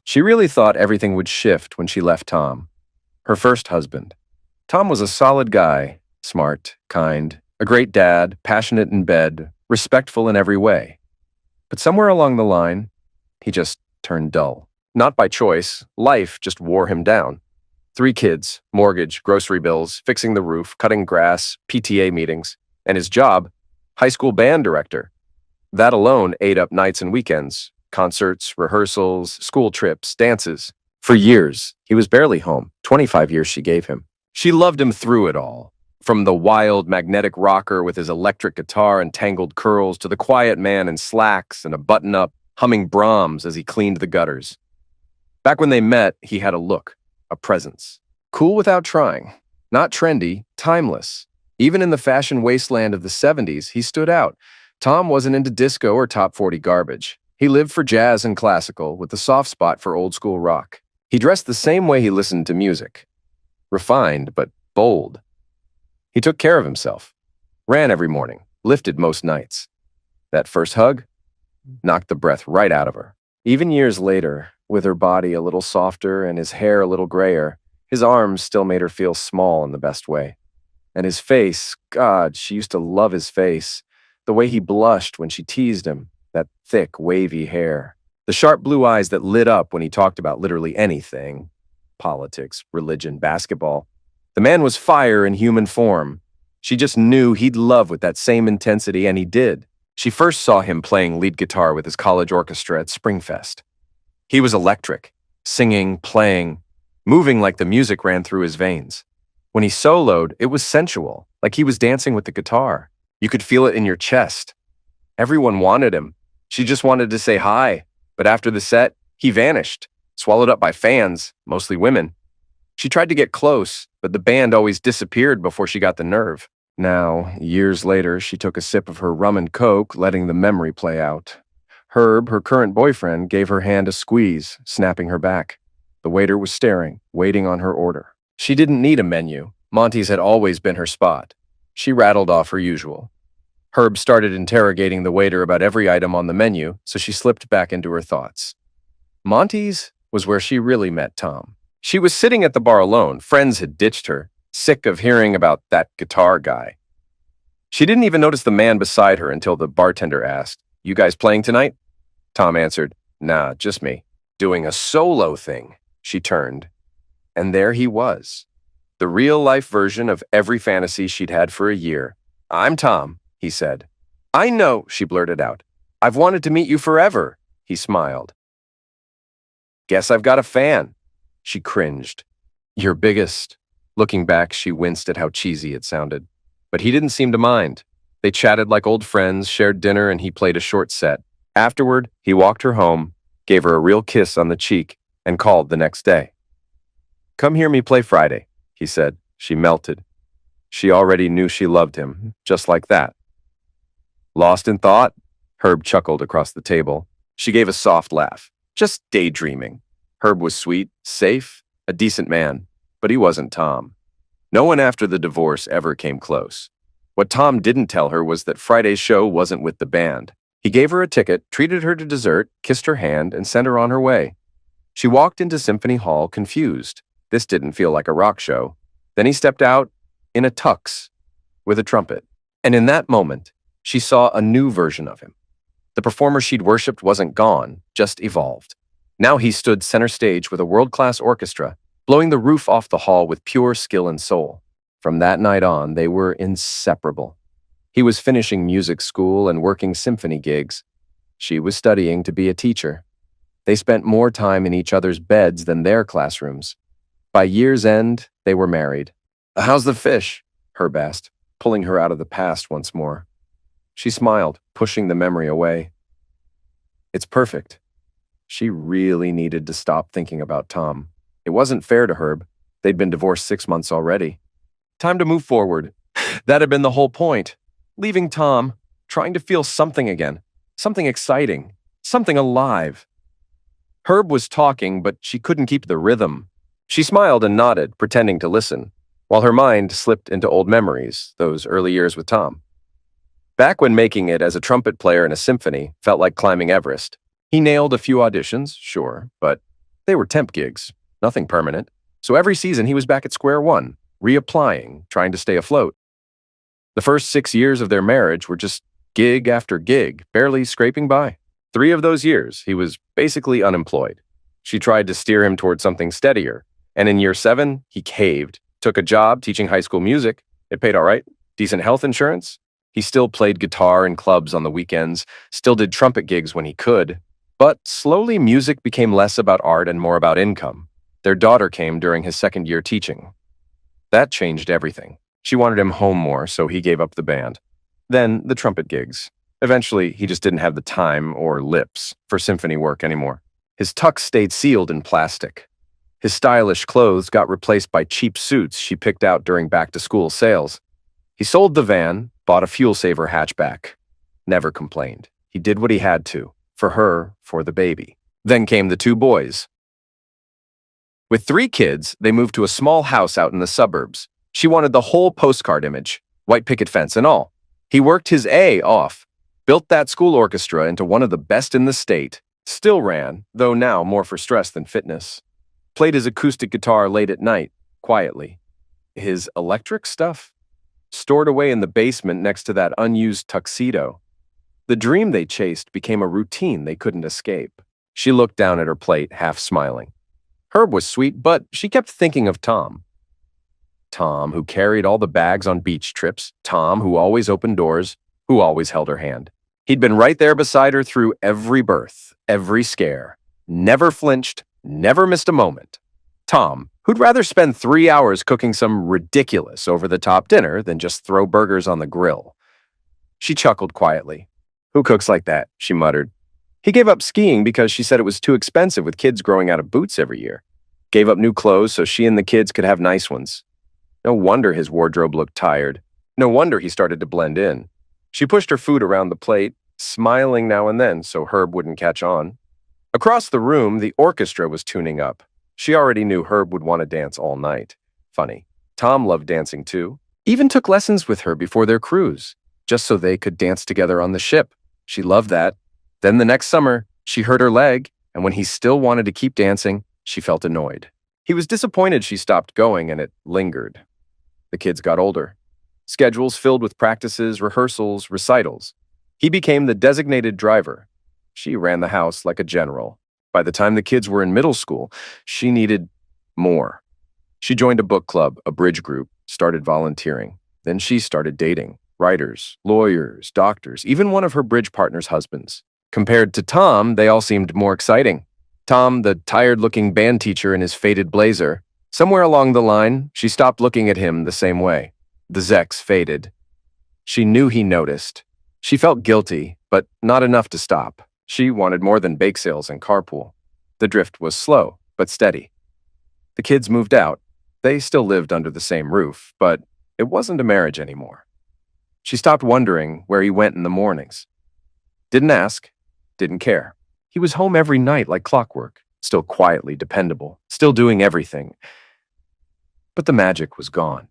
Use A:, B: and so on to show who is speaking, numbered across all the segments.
A: She really thought everything would shift when she left Tom, her first husband. Tom was a solid guy, smart, kind, a great dad, passionate in bed, respectful in every way. But somewhere along the line, he just turned dull. Not by choice, life just wore him down. 3 kids, mortgage, grocery bills, fixing the roof, cutting grass, PTA meetings, and his job, high school band director. That alone ate up nights and weekends, concerts, rehearsals, school trips, dances. For years, he was barely home, 25 years she gave him. She loved him through it all, from the wild, magnetic rocker with his electric guitar and tangled curls to the quiet man in slacks and a button-up, humming Brahms as he cleaned the gutters. Back when they met, he had a look, a presence. Cool without trying. Not trendy, timeless. Even in the fashion wasteland of the 70s, he stood out. Tom wasn't into disco or top 40 garbage. He lived for jazz and classical, with a soft spot for old-school rock. He dressed the same way he listened to music. Refined, but bold. He took care of himself. Ran every morning, lifted most nights. That first hug knocked the breath right out of her. Even years later, with her body a little softer and his hair a little grayer, his arms still made her feel small in the best way. And his face, God, she used to love his face. The way he blushed when she teased him, that thick, wavy hair. The sharp blue eyes that lit up when he talked about literally anything. Politics, religion, basketball. The man was fire in human form. She just knew he'd love with that same intensity, and he did. She first saw him playing lead guitar with his college orchestra at Springfest. He was electric, singing, playing, moving like the music ran through his veins. When he soloed, it was sensual, like he was dancing with the guitar. You could feel it in your chest. Everyone wanted him. She just wanted to say hi, but after the set, he vanished, swallowed up by fans, mostly women. She tried to get close, but the band always disappeared before she got the nerve. Now, years later, she took a sip of her rum and coke, letting the memory play out. Herb, her current boyfriend, gave her hand a squeeze, snapping her back. The waiter was staring, waiting on her order. She didn't need a menu. Monty's had always been her spot. She rattled off her usual. Herb started interrogating the waiter about every item on the menu, so she slipped back into her thoughts. Monty's was where she really met Tom. She was sitting at the bar alone. Friends had ditched her, sick of hearing about that guitar guy. She didn't even notice the man beside her until the bartender asked, "You guys playing tonight?" Tom answered, "Nah, just me." Doing a solo thing. She turned, and there he was. The real-life version of every fantasy she'd had for a year. "I'm Tom," he said. "I know," she blurted out. "I've wanted to meet you forever," he smiled. "Guess I've got a fan." She cringed. "Your biggest." Looking back, she winced at how cheesy it sounded. But he didn't seem to mind. They chatted like old friends, shared dinner, and he played a short set. Afterward, he walked her home, gave her a real kiss on the cheek, and called the next day. "Come hear me play Friday," he said. She melted. She already knew she loved him, just like that. "Lost in thought?" Herb chuckled across the table. She gave a soft laugh. "Just daydreaming." Herb was sweet, safe, a decent man, but he wasn't Tom. No one after the divorce ever came close. What Tom didn't tell her was that Friday's show wasn't with the band. He gave her a ticket, treated her to dessert, kissed her hand, and sent her on her way. She walked into Symphony Hall confused. This didn't feel like a rock show. Then he stepped out in a tux with a trumpet. And in that moment, she saw a new version of him. The performer she'd worshipped wasn't gone, just evolved. Now he stood center stage with a world-class orchestra, blowing the roof off the hall with pure skill and soul. From that night on, they were inseparable. He was finishing music school and working symphony gigs. She was studying to be a teacher. They spent more time in each other's beds than their classrooms. By year's end, they were married. "How's the fish?" Herb asked, pulling her out of the past once more. She smiled, pushing the memory away. "It's perfect." She really needed to stop thinking about Tom. It wasn't fair to Herb. They'd been divorced 6 months already. Time to move forward. That had been the whole point. Leaving Tom, trying to feel something again. Something exciting. Something alive. Herb was talking, but she couldn't keep the rhythm. She smiled and nodded, pretending to listen, while her mind slipped into old memories, those early years with Tom. Back when making it as a trumpet player in a symphony felt like climbing Everest. He nailed a few auditions, sure, but They were temp gigs, nothing permanent. So every season he was back at square one, reapplying, trying to stay afloat. The first 6 years of their marriage were just gig after gig, barely scraping by. 3 of those years, he was basically unemployed. She tried to steer him toward something steadier, and in year 7, he caved, took a job teaching high school music. It paid all right, decent health insurance. He still played guitar in clubs on the weekends, still did trumpet gigs when he could. But slowly music became less about art and more about income. Their daughter came during his 2nd year teaching. That changed everything. She wanted him home more, so he gave up the band. Then the trumpet gigs. Eventually, he just didn't have the time or lips for symphony work anymore. His tux stayed sealed in plastic. His stylish clothes got replaced by cheap suits she picked out during back-to-school sales. He sold the van, bought a fuel-saver hatchback. Never complained. He did what he had to. For her, for the baby. Then came the 2 boys. With 3 kids, they moved to a small house out in the suburbs. She wanted the whole postcard image, white picket fence and all. He worked his A off, built that school orchestra into one of the best in the state, still ran, though now more for stress than fitness. Played his acoustic guitar late at night, quietly. His electric stuff? Stored away in the basement next to that unused tuxedo. The dream they chased became a routine they couldn't escape. She looked down at her plate, half smiling. Herb was sweet, but she kept thinking of Tom. Tom, who carried all the bags on beach trips. Tom, who always opened doors, who always held her hand. He'd been right there beside her through every birth, every scare. Never flinched, never missed a moment. Tom, who'd rather spend 3 hours cooking some ridiculous over-the-top dinner than just throw burgers on the grill. She chuckled quietly. Who cooks like that? She muttered. He gave up skiing because she said it was too expensive with kids growing out of boots every year. Gave up new clothes so she and the kids could have nice ones. No wonder his wardrobe looked tired. No wonder he started to blend in. She pushed her food around the plate, smiling now and then so Herb wouldn't catch on. Across the room, the orchestra was tuning up. She already knew Herb would want to dance all night. Funny. Tom loved dancing too. Even took lessons with her before their cruise, just so they could dance together on the ship. She loved that. Then the next summer, she hurt her leg, and when he still wanted to keep dancing, she felt annoyed. He was disappointed she stopped going, and it lingered. The kids got older. Schedules filled with practices, rehearsals, recitals. He became the designated driver. She ran the house like a general. By the time the kids were in middle school, she needed more. She joined a book club, a bridge group, started volunteering. Then she started dating. Writers, lawyers, doctors, even one of her bridge partner's husbands. Compared to Tom, they all seemed more exciting. Tom, the tired-looking band teacher in his faded blazer. Somewhere along the line, she stopped looking at him the same way. The Zex faded. She knew he noticed. She felt guilty, but not enough to stop. She wanted more than bake sales and carpool. The drift was slow, but steady. The kids moved out. They still lived under the same roof, but it wasn't a marriage anymore. She stopped wondering where he went in the mornings. Didn't ask, didn't care. He was home every night like clockwork, still quietly dependable, still doing everything. But the magic was gone.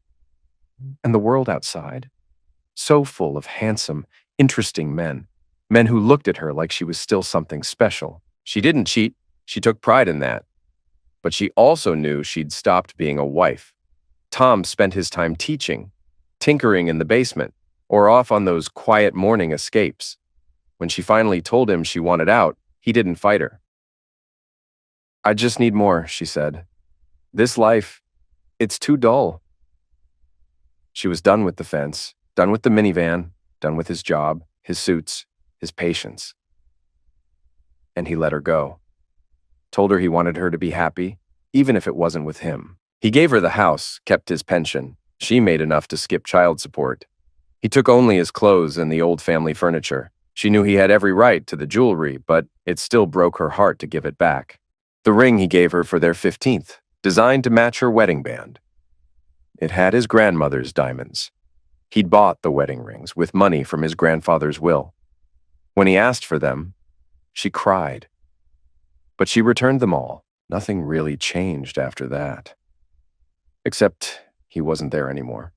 A: And the world outside? So full of handsome, interesting men. Men who looked at her like she was still something special. She didn't cheat. She took pride in that. But she also knew she'd stopped being a wife. Tom spent his time teaching, tinkering in the basement, or off on those quiet morning escapes. When she finally told him she wanted out, he didn't fight her. I just need more, she said. This life, it's too dull. She was done with the fence, done with the minivan, done with his job, his suits, his patience. And he let her go. Told her he wanted her to be happy, even if it wasn't with him. He gave her the house, kept his pension. She made enough to skip child support. He took only his clothes and the old family furniture. She knew he had every right to the jewelry, but it still broke her heart to give it back. The ring he gave her for their 15th, designed to match her wedding band. It had his grandmother's diamonds. He'd bought the wedding rings with money from his grandfather's will. When he asked for them, she cried. But she returned them all. Nothing really changed after that. Except he wasn't there anymore.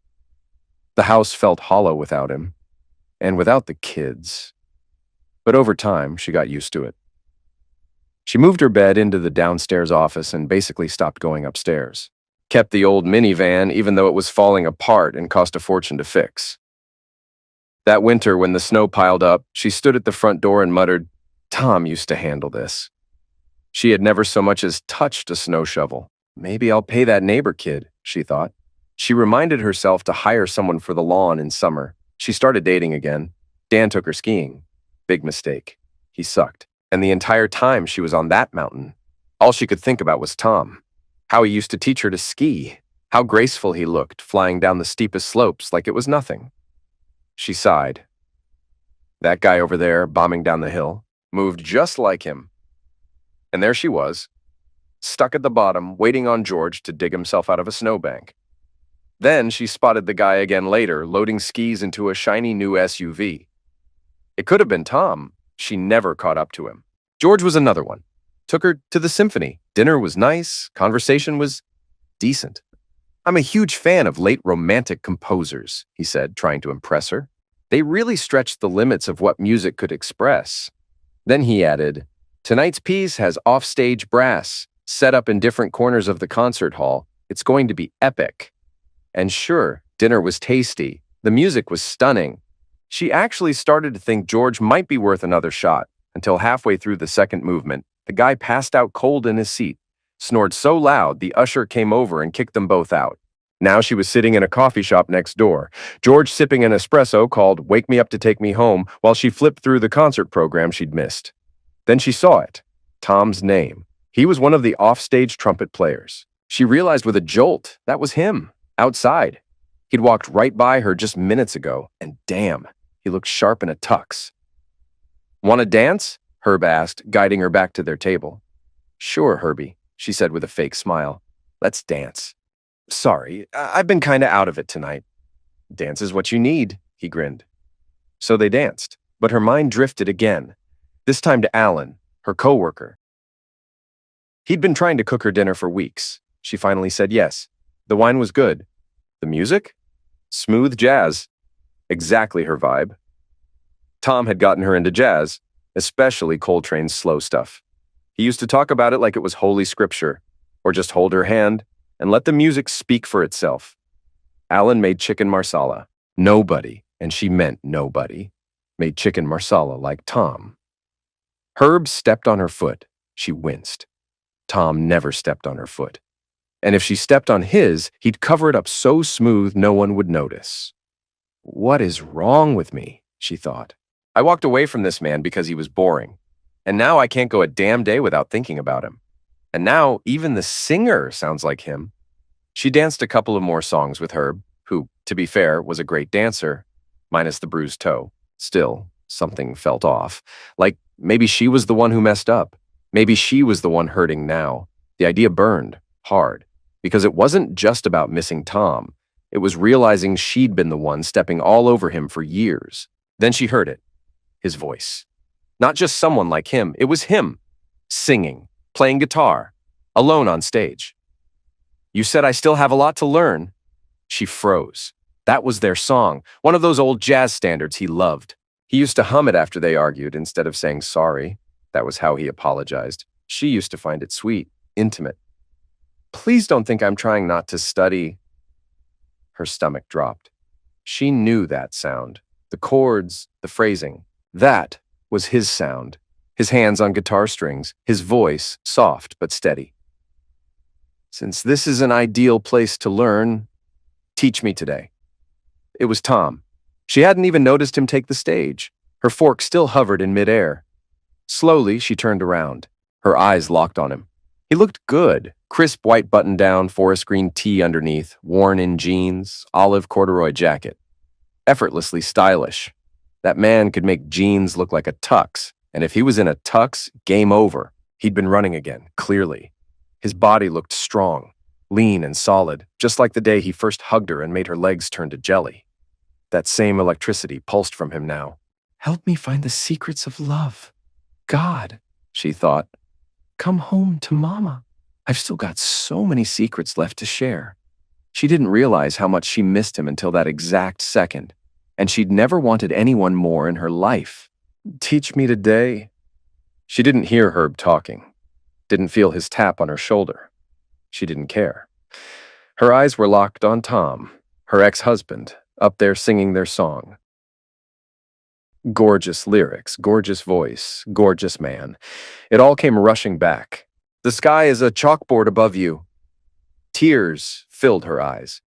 A: The house felt hollow without him, and without the kids. But over time, she got used to it. She moved her bed into the downstairs office and basically stopped going upstairs. Kept the old minivan even though it was falling apart and cost a fortune to fix. That winter, when the snow piled up, she stood at the front door and muttered, "Tom used to handle this." She had never so much as touched a snow shovel. Maybe I'll pay that neighbor kid, she thought. She reminded herself to hire someone for the lawn in summer. She started dating again. Dan took her skiing. Big mistake. He sucked. And the entire time she was on that mountain, all she could think about was Tom. How he used to teach her to ski. How graceful he looked, flying down the steepest slopes like it was nothing. She sighed. That guy over there, bombing down the hill, moved just like him. And there she was, stuck at the bottom, waiting on George to dig himself out of a snowbank. Then she spotted the guy again later, loading skis into a shiny new SUV. It could have been Tom. She never caught up to him. George was another one. Took her to the symphony. Dinner was nice. Conversation was decent. "I'm a huge fan of late romantic composers," he said, trying to impress her. "They really stretched the limits of what music could express." Then he added, "Tonight's piece has offstage brass, set up in different corners of the concert hall. It's going to be epic." And sure, dinner was tasty. The music was stunning. She actually started to think George might be worth another shot, until halfway through the second movement, the guy passed out cold in his seat, snored so loud the usher came over and kicked them both out. Now she was sitting in a coffee shop next door, George sipping an espresso called "Wake Me Up to Take Me Home" while she flipped through the concert program she'd missed. Then she saw it, Tom's name. He was one of the offstage trumpet players. She realized with a jolt that was him, outside. He'd walked right by her just minutes ago, and damn, he looked sharp in a tux. "Want to dance?" Herb asked, guiding her back to their table. "Sure, Herbie," she said with a fake smile. "Let's dance." "Sorry, I've been kinda out of it tonight." "Dance is what you need," he grinned. So they danced, but her mind drifted again, this time to Alan, her coworker. He'd been trying to cook her dinner for weeks. She finally said yes. The wine was good. The music? Smooth jazz. Exactly her vibe. Tom had gotten her into jazz, especially Coltrane's slow stuff. He used to talk about it like it was holy scripture, or just hold her hand and let the music speak for itself. Alan made chicken marsala. Nobody, and she meant nobody, made chicken marsala like Tom. Herb stepped on her foot. She winced. Tom never stepped on her foot. And if she stepped on his, he'd cover it up so smooth no one would notice. What is wrong with me? She thought. I walked away from this man because he was boring. And now I can't go a damn day without thinking about him. And now even the singer sounds like him. She danced a couple of more songs with Herb, who, to be fair, was a great dancer, minus the bruised toe. Still, something felt off. Like maybe she was the one who messed up. Maybe she was the one hurting now. The idea burned hard. Because it wasn't just about missing Tom. It was realizing she'd been the one stepping all over him for years. Then she heard it. His voice. Not just someone like him, it was him. Singing, playing guitar, alone on stage. "You said I still have a lot to learn." She froze. That was their song, one of those old jazz standards he loved. He used to hum it after they argued instead of saying sorry. That was how he apologized. She used to find it sweet, intimate. "Please don't think I'm trying not to study." Her stomach dropped. She knew that sound. The chords, the phrasing. That was his sound. His hands on guitar strings, his voice soft but steady. "Since this is an ideal place to learn, teach me today." It was Tom. She hadn't even noticed him take the stage. Her fork still hovered in midair. Slowly, she turned around. Her eyes locked on him. He looked good. Crisp white button-down, forest green tee underneath, worn-in jeans, olive corduroy jacket. Effortlessly stylish. That man could make jeans look like a tux, and if he was in a tux, game over. He'd been running again, clearly. His body looked strong, lean and solid, just like the day he first hugged her and made her legs turn to jelly. That same electricity pulsed from him now. "Help me find the secrets of love. God," she thought. "Come home to Mama. I've still got so many secrets left to share." She didn't realize how much she missed him until that exact second, and she'd never wanted anyone more in her life. "Teach me today." She didn't hear Herb talking. didn't feel his tap on her shoulder. She didn't care. Her eyes were locked on Tom, her ex-husband, up there singing their song. Gorgeous lyrics, gorgeous voice, gorgeous man. It all came rushing back. The sky is a chalkboard above you. Tears filled her eyes.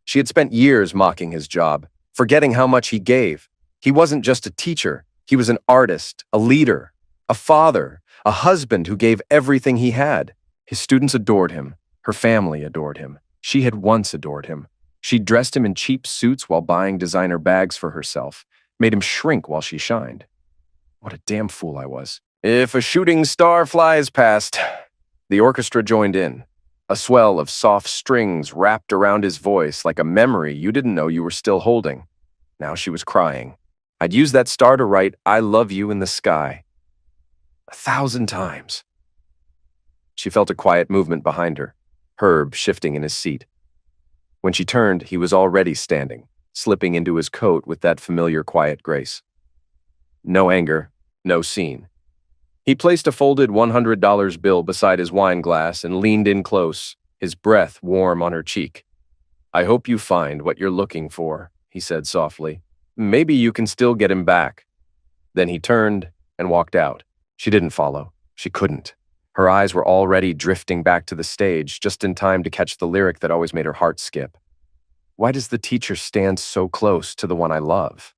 A: She had spent years mocking his job, forgetting how much he gave. He wasn't just a teacher. He was an artist, a leader, a father, a husband who gave everything he had. His students adored him. Her family adored him. She had once adored him. She dressed him in cheap suits while buying designer bags for herself, made him shrink while she shined. What a damn fool I was. If a shooting star flies past, the orchestra joined in. A swell of soft strings wrapped around his voice like a memory you didn't know you were still holding. Now she was crying. I'd use that star to write, I love you in the sky. 1,000 times. She felt a quiet movement behind her, Herb shifting in his seat. When she turned, he was already standing, slipping into his coat with that familiar quiet grace. No anger, no scene. He placed a folded $100 bill beside his wine glass and leaned in close, his breath warm on her cheek. I hope you find what you're looking for, he said softly. Maybe you can still get him back. Then he turned and walked out. She didn't follow. She couldn't. Her eyes were already drifting back to the stage, just in time to catch the lyric that always made her heart skip. Why does the teacher stand so close to the one I love?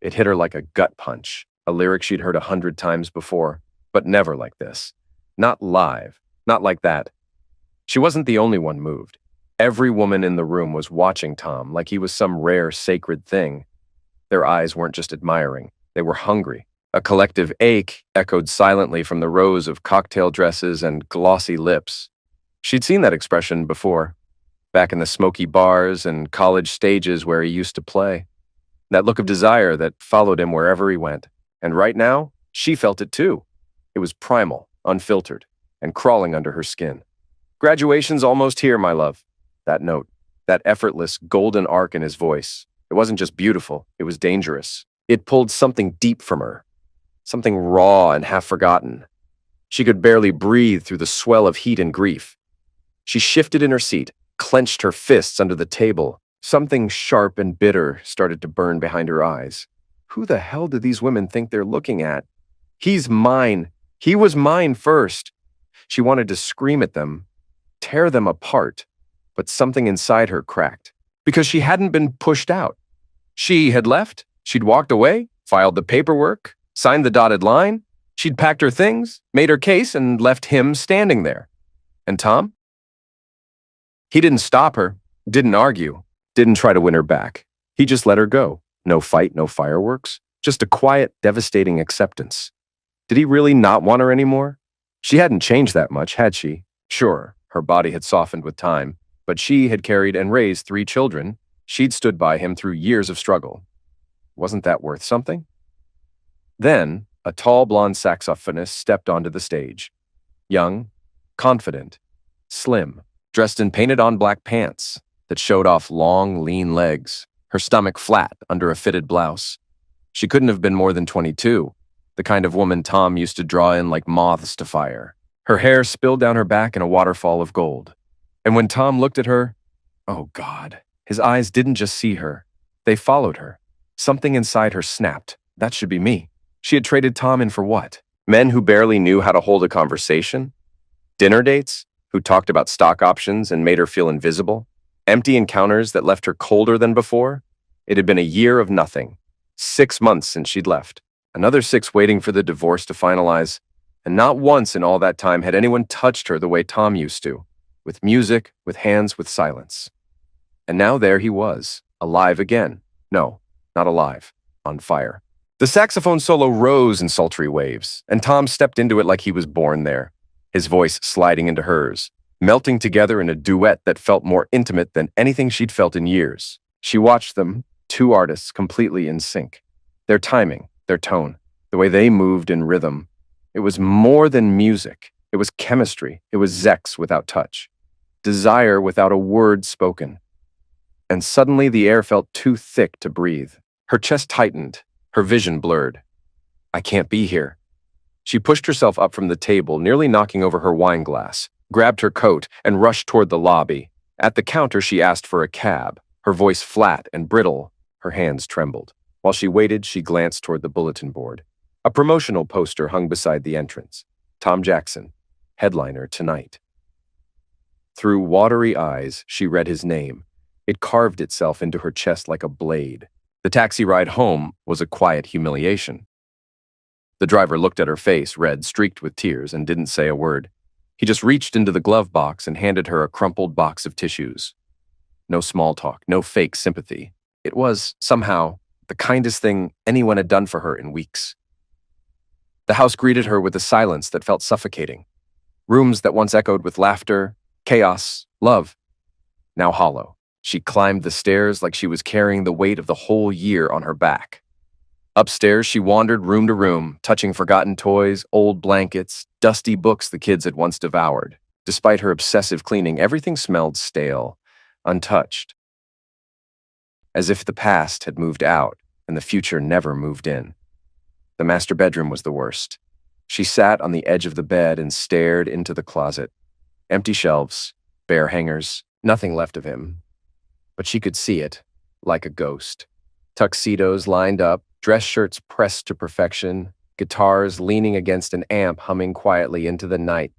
A: It hit her like a gut punch, a lyric she'd heard 100 times before, but never like this. Not live, not like that. She wasn't the only one moved. Every woman in the room was watching Tom like he was some rare, sacred thing. Their eyes weren't just admiring, they were hungry. A collective ache echoed silently from the rows of cocktail dresses and glossy lips. She'd seen that expression before, back in the smoky bars and college stages where he used to play. That look of desire that followed him wherever he went. And right now, she felt it too. It was primal, unfiltered, and crawling under her skin. Graduation's almost here, my love. That note, that effortless golden arc in his voice. It wasn't just beautiful, it was dangerous. It pulled something deep from her. Something raw and half-forgotten. She could barely breathe through the swell of heat and grief. She shifted in her seat, clenched her fists under the table. Something sharp and bitter started to burn behind her eyes. Who the hell do these women think they're looking at? He's mine. He was mine first. She wanted to scream at them, tear them apart, but something inside her cracked. Because she hadn't been pushed out. She had left. She'd walked away, filed the paperwork, signed the dotted line. She'd packed her things, made her case, and left him standing there. And Tom? He didn't stop her, didn't argue, didn't try to win her back. He just let her go. No fight, no fireworks. Just a quiet, devastating acceptance. Did he really not want her anymore? She hadn't changed that much, had she? Sure, her body had softened with time, but she had carried and raised 3 children. She'd stood by him through years of struggle. Wasn't that worth something? Then, a tall blonde saxophonist stepped onto the stage. Young, confident, slim, dressed in painted-on black pants that showed off long, lean legs, her stomach flat under a fitted blouse. She couldn't have been more than 22, the kind of woman Tom used to draw in like moths to fire. Her hair spilled down her back in a waterfall of gold. And when Tom looked at her, oh God, his eyes didn't just see her. They followed her. Something inside her snapped. That should be me. She had traded Tom in for what? Men who barely knew how to hold a conversation? Dinner dates? Who talked about stock options and made her feel invisible? Empty encounters that left her colder than before? It had been a year of nothing. 6 months since she'd left. Another 6 waiting for the divorce to finalize. And not once in all that time had anyone touched her the way Tom used to. With music, with hands, with silence. And now there he was, alive again. No, not alive, on fire. The saxophone solo rose in sultry waves, and Tom stepped into it like he was born there, his voice sliding into hers, melting together in a duet that felt more intimate than anything she'd felt in years. She watched them, 2 artists completely in sync. Their timing, their tone, the way they moved in rhythm. It was more than music. It was chemistry. It was sex without touch. Desire without a word spoken. And suddenly the air felt too thick to breathe. Her chest tightened, her vision blurred. I can't be here. She pushed herself up from the table, nearly knocking over her wine glass, grabbed her coat, and rushed toward the lobby. At the counter, she asked for a cab, her voice flat and brittle. Her hands trembled. While she waited, she glanced toward the bulletin board. A promotional poster hung beside the entrance. Tom Jackson, headliner tonight. Through watery eyes, she read his name. It carved itself into her chest like a blade. The taxi ride home was a quiet humiliation. The driver looked at her face, red, streaked with tears, and didn't say a word. He just reached into the glove box and handed her a crumpled box of tissues. No small talk, no fake sympathy. It was, somehow, the kindest thing anyone had done for her in weeks. The house greeted her with a silence that felt suffocating. Rooms that once echoed with laughter, chaos, love, now hollow. She climbed the stairs like she was carrying the weight of the whole year on her back. Upstairs, she wandered room to room, touching forgotten toys, old blankets, dusty books the kids had once devoured. Despite her obsessive cleaning, everything smelled stale, untouched, as if the past had moved out and the future never moved in. The master bedroom was the worst. She sat on the edge of the bed and stared into the closet. Empty shelves, bare hangers, nothing left of him. But she could see it, like a ghost. Tuxedos lined up, dress shirts pressed to perfection, guitars leaning against an amp humming quietly into the night.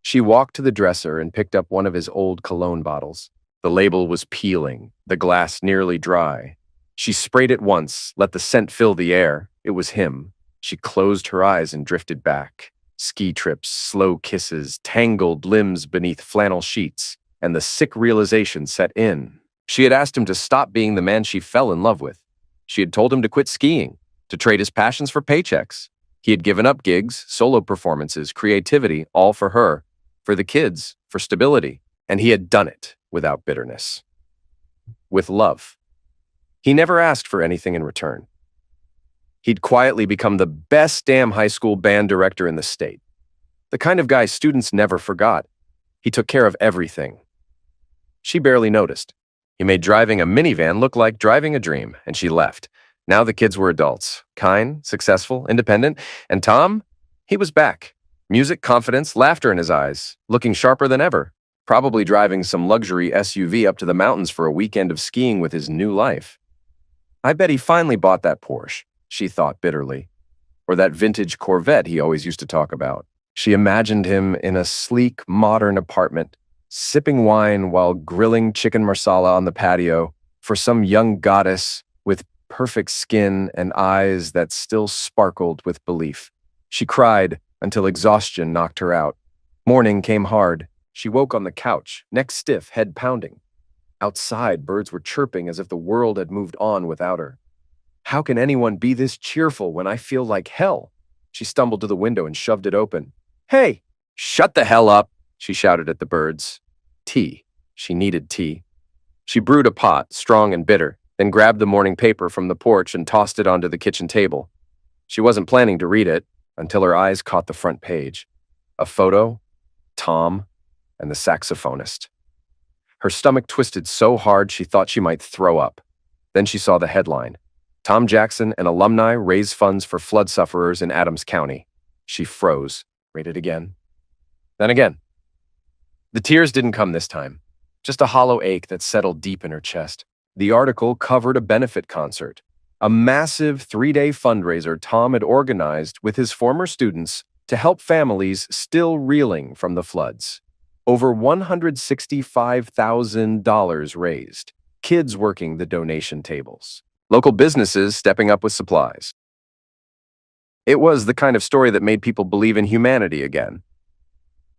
A: She walked to the dresser and picked up one of his old cologne bottles. The label was peeling, the glass nearly dry. She sprayed it once, let the scent fill the air. It was him. She closed her eyes and drifted back. Ski trips, slow kisses, tangled limbs beneath flannel sheets, and the sick realization set in. She had asked him to stop being the man she fell in love with. She had told him to quit skiing, to trade his passions for paychecks. He had given up gigs, solo performances, creativity, all for her, for the kids, for stability. And he had done it without bitterness. With love. He never asked for anything in return. He'd quietly become the best damn high school band director in the state. The kind of guy students never forgot. He took care of everything. She barely noticed. He made driving a minivan look like driving a dream, and she left. Now the kids were adults, kind, successful, independent, and Tom, he was back. Music, confidence, laughter in his eyes, looking sharper than ever, probably driving some luxury SUV up to the mountains for a weekend of skiing with his new life. I bet he finally bought that Porsche, she thought bitterly, or that vintage Corvette he always used to talk about. She imagined him in a sleek, modern apartment, sipping wine while grilling chicken marsala on the patio for some young goddess with perfect skin and eyes that still sparkled with belief. She cried until exhaustion knocked her out. Morning came hard. She woke on the couch, neck stiff, head pounding. Outside, birds were chirping as if the world had moved on without her. How can anyone be this cheerful when I feel like hell? She stumbled to the window and shoved it open. Hey, shut the hell up, she shouted at the birds. Tea. She needed tea. She brewed a pot, strong and bitter, then grabbed the morning paper from the porch and tossed it onto the kitchen table. She wasn't planning to read it until her eyes caught the front page. A photo, Tom, and the saxophonist. Her stomach twisted so hard she thought she might throw up. Then she saw the headline. Tom Jackson and alumni raise funds for flood sufferers in Adams County. She froze. Read it again. Then again. The tears didn't come this time. Just a hollow ache that settled deep in her chest. The article covered a benefit concert. A massive 3-day fundraiser Tom had organized with his former students to help families still reeling from the floods. Over $165,000 raised. Kids working the donation tables. Local businesses stepping up with supplies. It was the kind of story that made people believe in humanity again.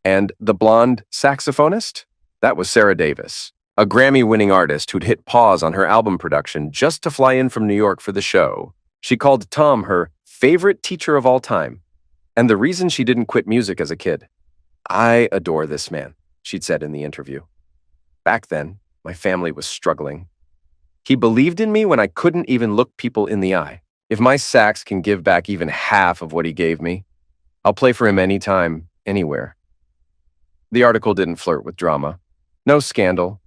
A: And the blonde saxophonist? That was Sarah Davis, a Grammy-winning artist who'd hit pause on her album production just to fly in from New York for the show. She called Tom her favorite teacher of all time, and the reason she didn't quit music as a kid. I adore this man, she'd said in the interview. Back then, my family was struggling. He believed in me when I couldn't even look people in the eye. If my sax can give back even half of what he gave me, I'll play for him anytime, anywhere. The article didn't flirt with drama. No scandal,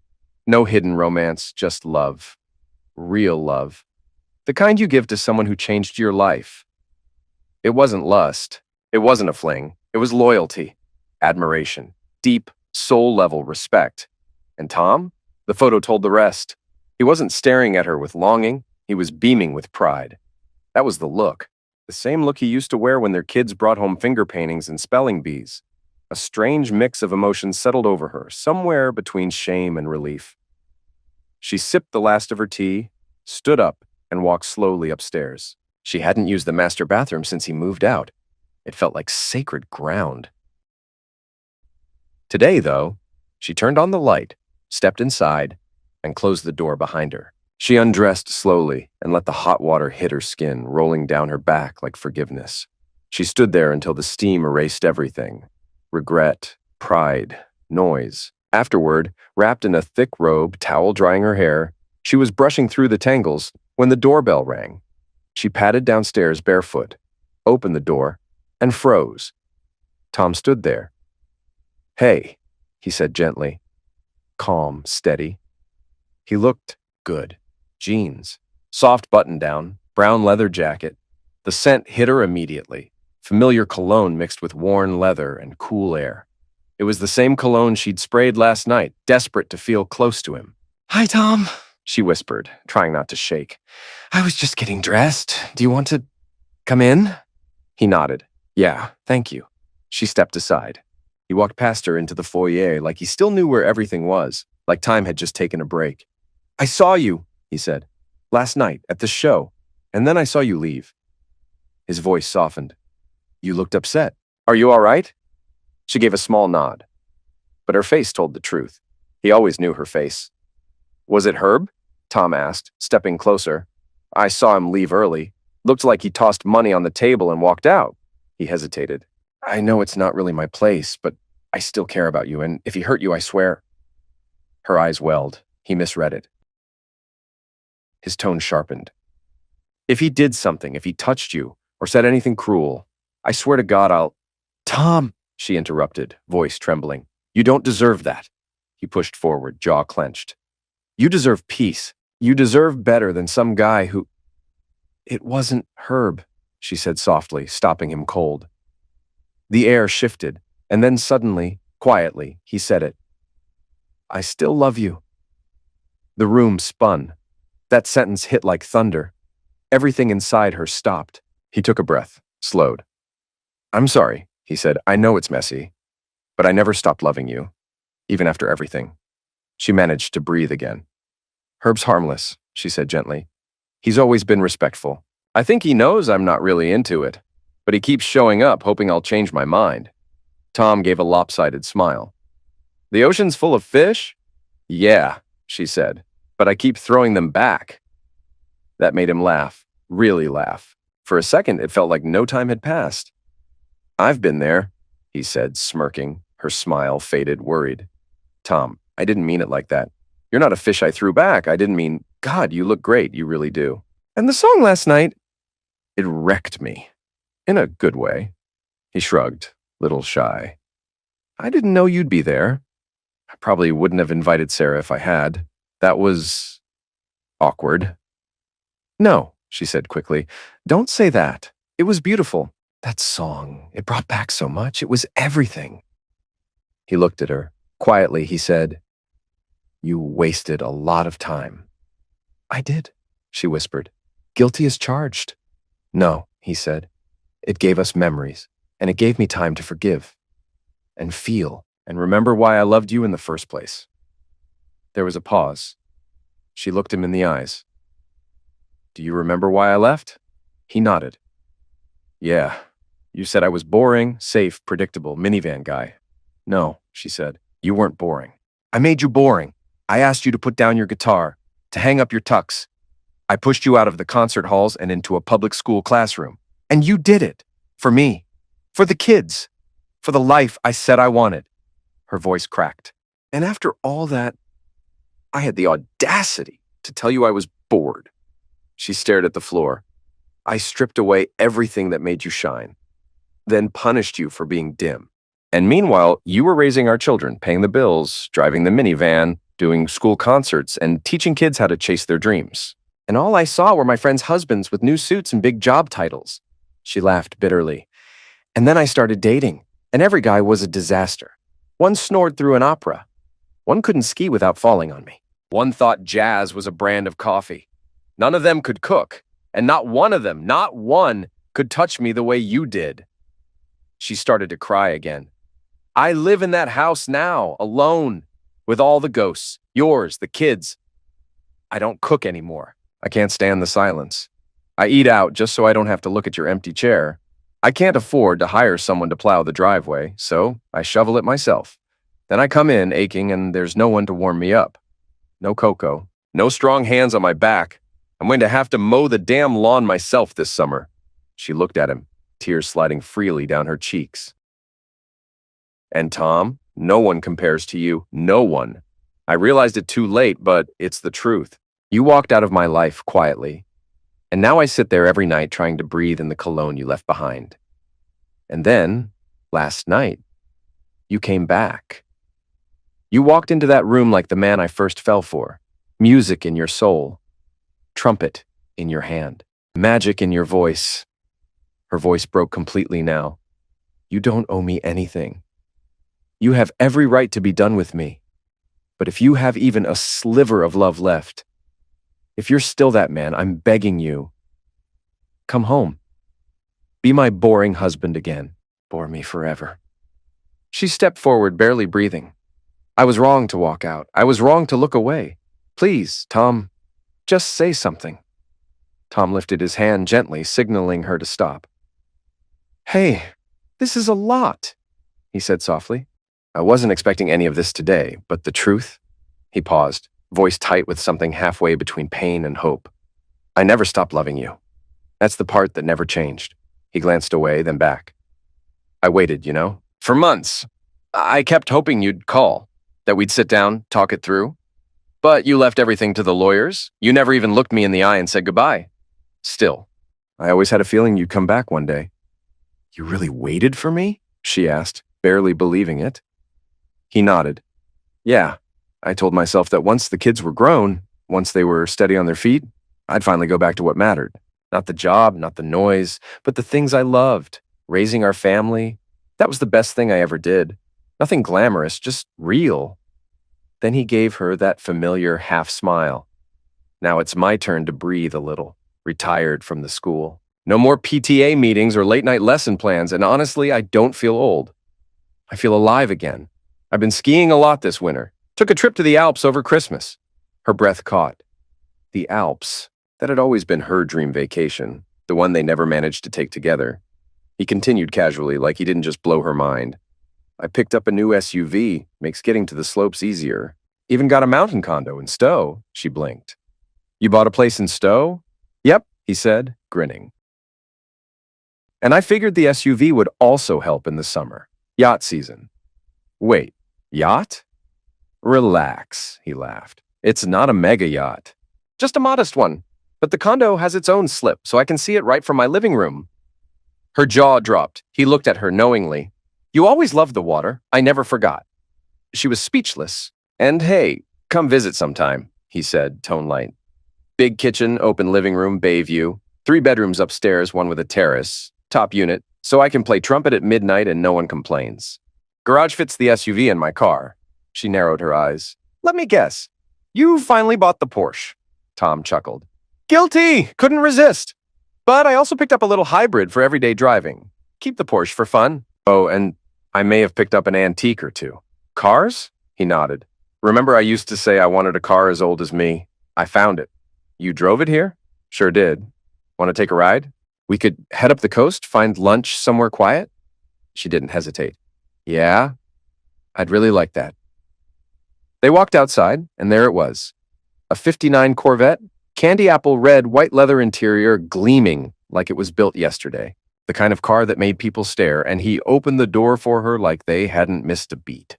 A: no hidden romance, just love. Real love. The kind you give to someone who changed your life. It wasn't lust. It wasn't a fling. It was loyalty, admiration, deep, soul-level respect. And Tom? The photo told the rest. He wasn't staring at her with longing. He was beaming with pride. That was the look. The same look he used to wear when their kids brought home finger paintings and spelling bees. A strange mix of emotions settled over her, somewhere between shame and relief. She sipped the last of her tea, stood up, and walked slowly upstairs. She hadn't used the master bathroom since he moved out. It felt like sacred ground. Today, though, she turned on the light, stepped inside, and closed the door behind her. She undressed slowly and let the hot water hit her skin, rolling down her back like forgiveness. She stood there until the steam erased everything. Regret, pride, noise. Afterward, wrapped in a thick robe, towel drying her hair, she was brushing through the tangles when the doorbell rang. She padded downstairs barefoot, opened the door, and froze. Tom stood there. "Hey," he said gently. Calm, steady. He looked good. Jeans, soft button-down, brown leather jacket. The scent hit her immediately. Familiar cologne mixed with worn leather and cool air. It was the same cologne she'd sprayed last night, desperate to feel close to him. "Hi, Tom," she whispered, trying not to shake. "I was just getting dressed. Do you want to come in?" He nodded. "Yeah, thank you." She stepped aside. He walked past her into the foyer like he still knew where everything was, like time had just taken a break. "I saw you," he said, "last night at the show, and then I saw you leave." His voice softened. "You looked upset. Are you all right?" She gave a small nod. But her face told the truth. He always knew her face. "Was it Herb?" Tom asked, stepping closer. "I saw him leave early. Looked like he tossed money on the table and walked out." He hesitated. "I know it's not really my place, but I still care about you, and if he hurt you, I swear." Her eyes welled. He misread it. His tone sharpened. "If he did something, if he touched you, or said anything cruel, I swear to God I'll—" "Tom," she interrupted, voice trembling. "You don't deserve that." He pushed forward, jaw clenched. "You deserve peace. You deserve better than some guy who—" "It wasn't Herb," she said softly, stopping him cold. The air shifted, and then suddenly, quietly, he said it. "I still love you." The room spun. That sentence hit like thunder. Everything inside her stopped. He took a breath, slowed. "I'm sorry," he said. "I know it's messy, but I never stopped loving you, even after everything." She managed to breathe again. "Herb's harmless," she said gently. "He's always been respectful. I think he knows I'm not really into it, but he keeps showing up, hoping I'll change my mind." Tom gave a lopsided smile. "The ocean's full of fish?" "Yeah," she said, "but I keep throwing them back." That made him laugh, really laugh. For a second, it felt like no time had passed. "I've been there," he said, smirking. Her smile faded, worried. "Tom, I didn't mean it like that. You're not a fish I threw back. I didn't mean, God, you look great, you really do. And the song last night, it wrecked me. In a good way." He shrugged, little shy. "I didn't know you'd be there. I probably wouldn't have invited Sarah if I had. That was awkward." "No," she said quickly. "Don't say that. It was beautiful. That song, it brought back so much. It was everything." He looked at her. Quietly, he said, "You wasted a lot of time." "I did," she whispered. "Guilty as charged." "No," he said. "It gave us memories, and it gave me time to forgive and feel and remember why I loved you in the first place." There was a pause. She looked him in the eyes. "Do you remember why I left?" He nodded. "Yeah, you said I was boring, safe, predictable, minivan guy." "No," she said, "you weren't boring. I made you boring. I asked you to put down your guitar, to hang up your tux. I pushed you out of the concert halls and into a public school classroom. And you did it. For me. For the kids. For the life I said I wanted." Her voice cracked. "And after all that, I had the audacity to tell you I was bored." She stared at the floor. "I stripped away everything that made you shine, then punished you for being dim. And meanwhile, you were raising our children, paying the bills, driving the minivan, doing school concerts, and teaching kids how to chase their dreams. And all I saw were my friends' husbands with new suits and big job titles." She laughed bitterly. And then I started dating, and every guy was a disaster. One snored through an opera. One couldn't ski without falling on me. One thought jazz was a brand of coffee. None of them could cook, and not one of them, not one, could touch me the way you did. She started to cry again. I live in that house now, alone, with all the ghosts, yours, the kids. I don't cook anymore. I can't stand the silence. I eat out just so I don't have to look at your empty chair. I can't afford to hire someone to plow the driveway, so I shovel it myself. Then I come in aching and there's no one to warm me up. No cocoa, no strong hands on my back. I'm going to have to mow the damn lawn myself this summer. She looked at him, tears sliding freely down her cheeks. And Tom, no one compares to you, no one. I realized it too late, but it's the truth. You walked out of my life quietly, and now I sit there every night trying to breathe in the cologne you left behind. And then, last night, you came back. You walked into that room like the man I first fell for, music in your soul, trumpet in your hand, magic in your voice. Her voice broke completely now. You don't owe me anything. You have every right to be done with me. But if you have even a sliver of love left, if you're still that man, I'm begging you, come home. Be my boring husband again. Bore me forever. She stepped forward, barely breathing. I was wrong to walk out. I was wrong to look away. Please, Tom, just say something. Tom lifted his hand gently, signaling her to stop. Hey, this is a lot, he said softly. I wasn't expecting any of this today, but the truth? He paused, voice tight with something halfway between pain and hope. I never stopped loving you. That's the part that never changed. He glanced away, then back. I waited, for months. I kept hoping you'd call, that we'd sit down, talk it through. But you left everything to the lawyers. You never even looked me in the eye and said goodbye. Still, I always had a feeling you'd come back one day. You really waited for me? She asked, barely believing it. He nodded. Yeah, I told myself that once the kids were grown, once they were steady on their feet, I'd finally go back to what mattered. Not the job, not the noise, but the things I loved. Raising our family. That was the best thing I ever did. Nothing glamorous, just real. Then he gave her that familiar half smile. Now it's my turn to breathe a little, retired from the school. No more PTA meetings or late-night lesson plans, and honestly, I don't feel old. I feel alive again. I've been skiing a lot this winter. Took a trip to the Alps over Christmas. Her breath caught. The Alps. That had always been her dream vacation, the one they never managed to take together. He continued casually, like he didn't just blow her mind. I picked up a new SUV, makes getting to the slopes easier. Even got a mountain condo in Stowe, she blinked. You bought a place in Stowe? Yep, he said, grinning. And I figured the SUV would also help in the summer. Yacht season. Wait, yacht? Relax, he laughed. It's not a mega yacht. Just a modest one. But the condo has its own slip, so I can see it right from my living room. Her jaw dropped. He looked at her knowingly. You always loved the water. I never forgot. She was speechless. And hey, come visit sometime, he said, tone light. Big kitchen, open living room, bay view. 3 bedrooms upstairs, one with a terrace. Top unit, so I can play trumpet at midnight and no one complains. Garage fits the SUV in my car. She narrowed her eyes. Let me guess. You finally bought the Porsche. Tom chuckled. Guilty! Couldn't resist. But I also picked up a little hybrid for everyday driving. Keep the Porsche for fun. Oh, and I may have picked up an antique or two. Cars? He nodded. Remember I used to say I wanted a car as old as me? I found it. You drove it here? Sure did. Want to take a ride? We could head up the coast, find lunch somewhere quiet? She didn't hesitate. Yeah, I'd really like that. They walked outside, and there it was. A '59 Corvette, candy apple red, white leather interior gleaming like it was built yesterday. The kind of car that made people stare, and he opened the door for her like they hadn't missed a beat.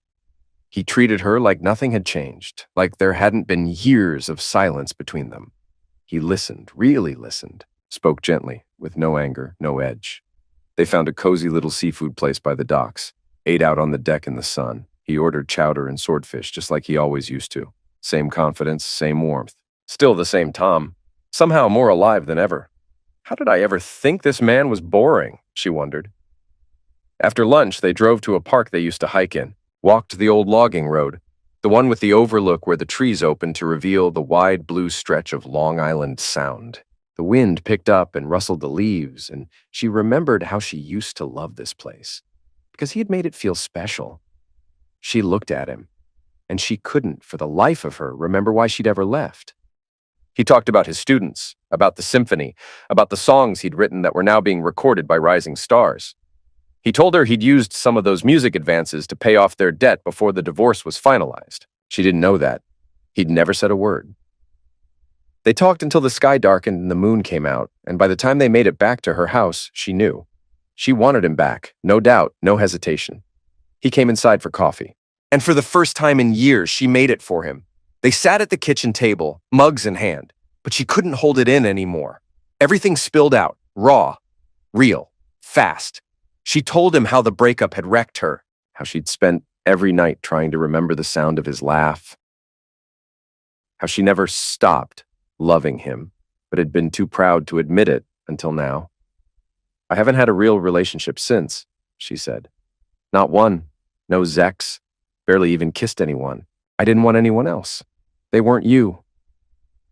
A: He treated her like nothing had changed, like there hadn't been years of silence between them. He listened, really listened, spoke gently, with no anger, no edge. They found a cozy little seafood place by the docks, ate out on the deck in the sun. He ordered chowder and swordfish, just like he always used to. Same confidence, same warmth. Still the same Tom, somehow more alive than ever. How did I ever think this man was boring, she wondered. After lunch, they drove to a park they used to hike in, walked the old logging road, the one with the overlook where the trees opened to reveal the wide blue stretch of Long Island Sound. The wind picked up and rustled the leaves, and she remembered how she used to love this place, because he had made it feel special. She looked at him, and she couldn't, for the life of her, remember why she'd ever left. He talked about his students, about the symphony, about the songs he'd written that were now being recorded by rising stars. He told her he'd used some of those music advances to pay off their debt before the divorce was finalized. She didn't know that. He'd never said a word. They talked until the sky darkened and the moon came out, and by the time they made it back to her house, she knew. She wanted him back, no doubt, no hesitation. He came inside for coffee. And for the first time in years, she made it for him. They sat at the kitchen table, mugs in hand, but she couldn't hold it in anymore. Everything spilled out, raw, real, fast. She told him how the breakup had wrecked her, how she'd spent every night trying to remember the sound of his laugh, how she never stopped loving him, but had been too proud to admit it until now. "I haven't had a real relationship since," she said. "Not one. No Zex. Barely even kissed anyone. I didn't want anyone else. They weren't you."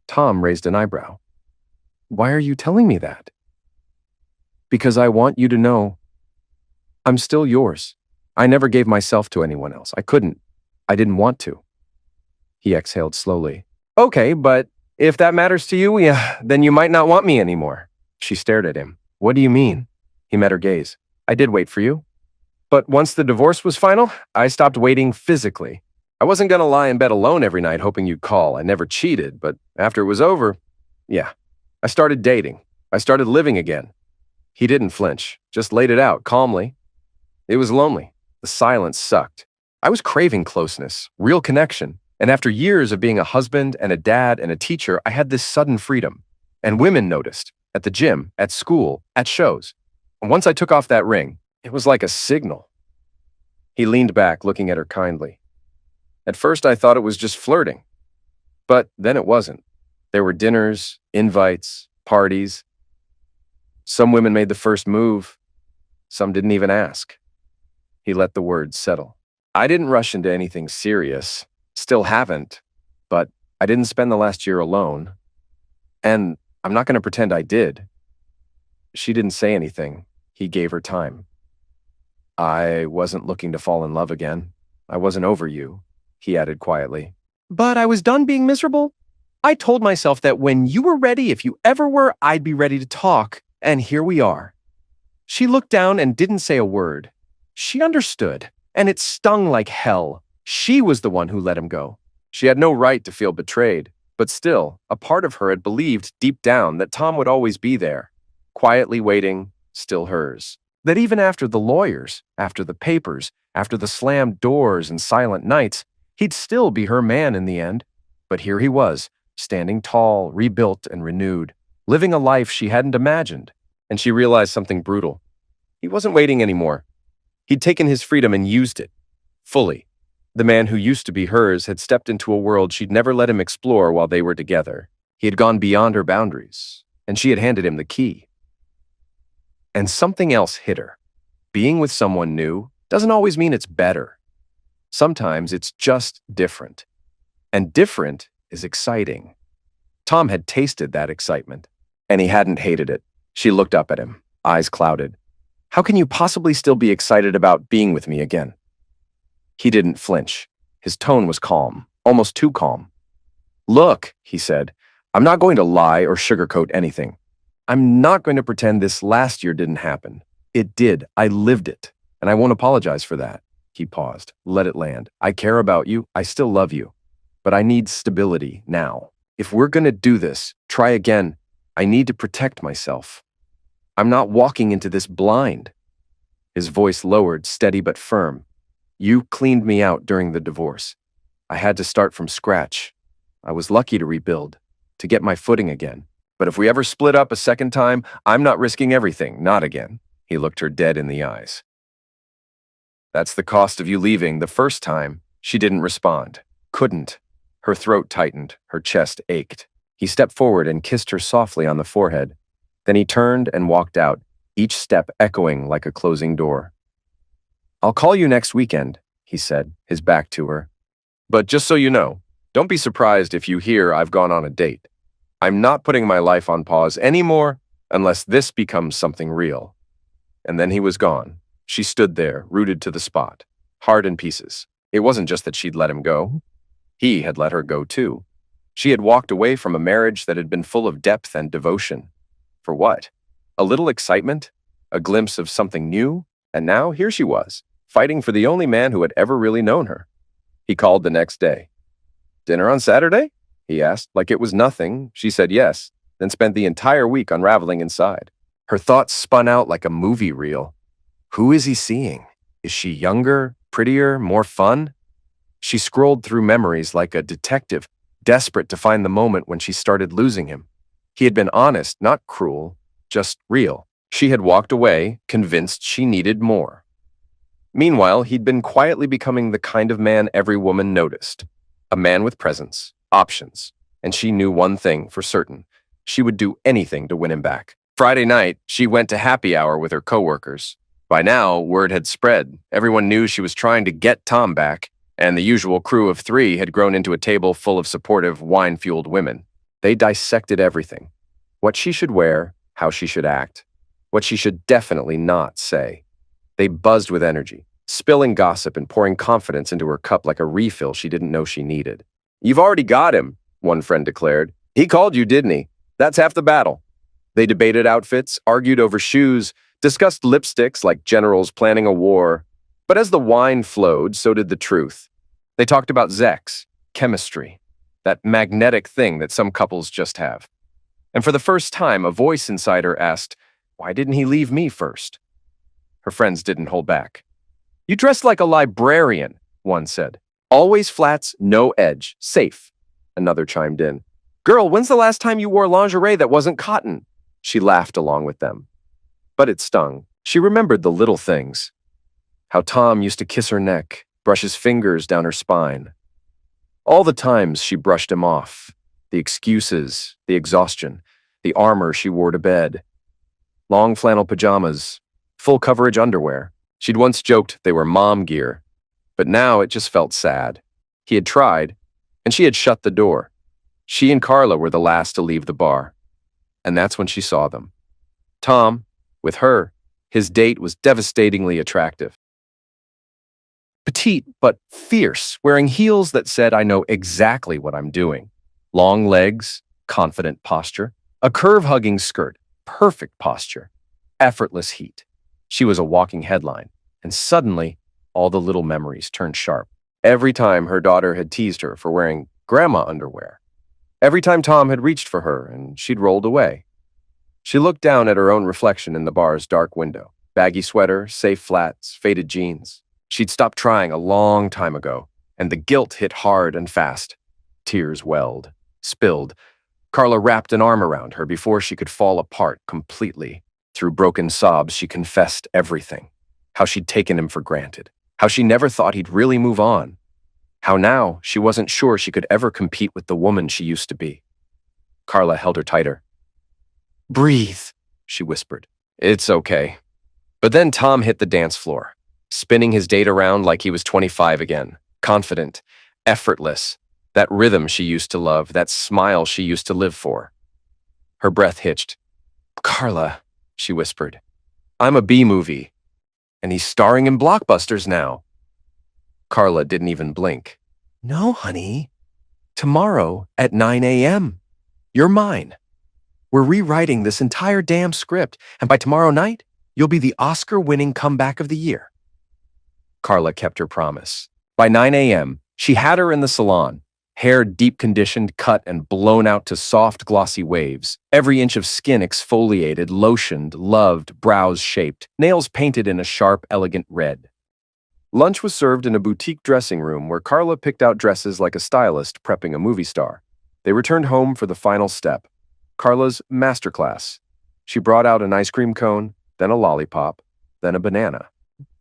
A: Tom raised an eyebrow. "Why are you telling me that?" "Because I want you to know I'm still yours. I never gave myself to anyone else. I couldn't. I didn't want to." He exhaled slowly. "Okay, but if that matters to you, yeah, then you might not want me anymore." She stared at him. "What do you mean?" He met her gaze. "I did wait for you. But once the divorce was final, I stopped waiting physically. I wasn't going to lie in bed alone every night hoping you'd call. I never cheated, but after it was over, yeah, I started dating. I started living again." He didn't flinch, just laid it out calmly. "It was lonely. The silence sucked. I was craving closeness, real connection. And after years of being a husband and a dad and a teacher, I had this sudden freedom. And women noticed, at the gym, at school, at shows. And once I took off that ring, it was like a signal." He leaned back, looking at her kindly. "At first I thought it was just flirting. But then it wasn't. There were dinners, invites, parties. Some women made the first move. Some didn't even ask." He let the words settle. "I didn't rush into anything serious. Still haven't. But I didn't spend the last year alone. And I'm not going to pretend I did." She didn't say anything. He gave her time. "I wasn't looking to fall in love again. I wasn't over you," he added quietly. "But I was done being miserable. I told myself that when you were ready, if you ever were, I'd be ready to talk. And here we are." She looked down and didn't say a word. She understood, and it stung like hell. She was the one who let him go. She had no right to feel betrayed, but still, a part of her had believed deep down that Tom would always be there, quietly waiting, still hers. That even after the lawyers, after the papers, after the slammed doors and silent nights, he'd still be her man in the end. But here he was, standing tall, rebuilt and renewed, living a life she hadn't imagined. And she realized something brutal. He wasn't waiting anymore. He'd taken his freedom and used it, fully. The man who used to be hers had stepped into a world she'd never let him explore while they were together. He had gone beyond her boundaries, and she had handed him the key. And something else hit her. Being with someone new doesn't always mean it's better. Sometimes it's just different. And different is exciting. Tom had tasted that excitement, and he hadn't hated it. She looked up at him, eyes clouded. "How can you possibly still be excited about being with me again?" He didn't flinch. His tone was calm, almost too calm. "Look," he said, "I'm not going to lie or sugarcoat anything. I'm not going to pretend this last year didn't happen. It did. I lived it, and I won't apologize for that." He paused, let it land. "I care about you. I still love you. But I need stability now. If we're going to do this, try again. I need to protect myself. I'm not walking into this blind." His voice lowered, steady but firm. "You cleaned me out during the divorce. I had to start from scratch. I was lucky to rebuild, to get my footing again. But if we ever split up a second time, I'm not risking everything, not again." He looked her dead in the eyes. "That's the cost of you leaving the first time." She didn't respond. Couldn't. Her throat tightened, her chest ached. He stepped forward and kissed her softly on the forehead. Then he turned and walked out, each step echoing like a closing door. "I'll call you next weekend," he said, his back to her. "But just so you know, don't be surprised if you hear I've gone on a date. I'm not putting my life on pause anymore unless this becomes something real." And then he was gone. She stood there, rooted to the spot, heart in pieces. It wasn't just that she'd let him go. He had let her go too. She had walked away from a marriage that had been full of depth and devotion. For what? A little excitement? A glimpse of something new? And now here she was, fighting for the only man who had ever really known her. He called the next day. "Dinner on Saturday?" he asked. Like it was nothing, she said yes, then spent the entire week unraveling inside. Her thoughts spun out like a movie reel. Who is he seeing? Is she younger, prettier, more fun? She scrolled through memories like a detective, desperate to find the moment when she started losing him. He had been honest, not cruel, just real. She had walked away, convinced she needed more. Meanwhile, he'd been quietly becoming the kind of man every woman noticed. A man with presence, options, and she knew one thing for certain. She would do anything to win him back. Friday night, she went to happy hour with her coworkers. By now, word had spread. Everyone knew she was trying to get Tom back, and the usual crew of 3 had grown into a table full of supportive, wine-fueled women. They dissected everything. What she should wear, how she should act, what she should definitely not say. They buzzed with energy, spilling gossip and pouring confidence into her cup like a refill she didn't know she needed. "You've already got him," one friend declared. "He called you, didn't he? That's half the battle." They debated outfits, argued over shoes, discussed lipsticks like generals planning a war. But as the wine flowed, so did the truth. They talked about sex, chemistry, that magnetic thing that some couples just have. And for the first time, a voice inside her asked, "Why didn't he leave me first?" Her friends didn't hold back. "You dress like a librarian," one said. "Always flats, no edge, safe," another chimed in. "Girl, when's the last time you wore lingerie that wasn't cotton?" She laughed along with them. But it stung. She remembered the little things. How Tom used to kiss her neck, brush his fingers down her spine. All the times she brushed him off. The excuses, the exhaustion, the armor she wore to bed. Long flannel pajamas, full coverage underwear. She'd once joked they were mom gear, but now it just felt sad. He had tried, and she had shut the door. She and Carla were the last to leave the bar. And that's when she saw them. Tom, with her, his date was devastatingly attractive. Petite, but fierce, wearing heels that said, "I know exactly what I'm doing." Long legs, confident posture, a curve-hugging skirt, perfect posture, effortless heat. She was a walking headline, and suddenly, all the little memories turned sharp. Every time her daughter had teased her for wearing grandma underwear. Every time Tom had reached for her and she'd rolled away. She looked down at her own reflection in the bar's dark window. Baggy sweater, safe flats, faded jeans. She'd stopped trying a long time ago, and the guilt hit hard and fast. Tears welled, spilled. Carla wrapped an arm around her before she could fall apart completely. Through broken sobs, she confessed everything. How she'd taken him for granted. How she never thought he'd really move on. How now she wasn't sure she could ever compete with the woman she used to be. Carla held her tighter. "Breathe," she whispered. "It's okay." But then Tom hit the dance floor, spinning his date around like he was 25 again, confident, effortless, that rhythm she used to love, that smile she used to live for. Her breath hitched. "Carla," she whispered, "I'm a B-movie, and he's starring in blockbusters now." Carla didn't even blink. "No, honey. Tomorrow at 9 a.m. You're mine. We're rewriting this entire damn script, and by tomorrow night, you'll be the Oscar-winning comeback of the year." Carla kept her promise. By 9 a.m., she had her in the salon, hair deep-conditioned, cut, and blown out to soft, glossy waves, every inch of skin exfoliated, lotioned, loved, brows shaped, nails painted in a sharp, elegant red. Lunch was served in a boutique dressing room where Carla picked out dresses like a stylist prepping a movie star. They returned home for the final step, Carla's masterclass. She brought out an ice cream cone, then a lollipop, then a banana.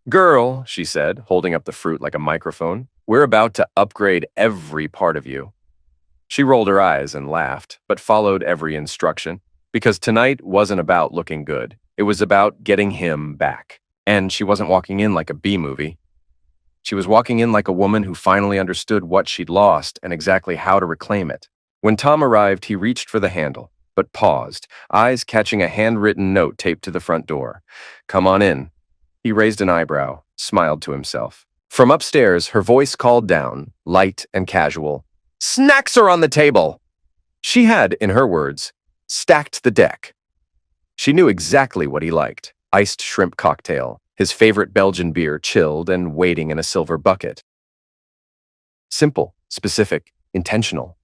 A: "Girl," she said, holding up the fruit like a microphone, "we're about to upgrade every part of you." She rolled her eyes and laughed, but followed every instruction, because tonight wasn't about looking good. It was about getting him back. And she wasn't walking in like a B movie. She was walking in like a woman who finally understood what she'd lost and exactly how to reclaim it. When Tom arrived, he reached for the handle, but paused, eyes catching a handwritten note taped to the front door. "Come on in." He raised an eyebrow, smiled to himself. From upstairs, her voice called down, light and casual. "Snacks are on the table!" She had, in her words, stacked the deck. She knew exactly what he liked: iced shrimp cocktail, his favorite Belgian beer chilled and waiting in a silver bucket. Simple, specific, intentional.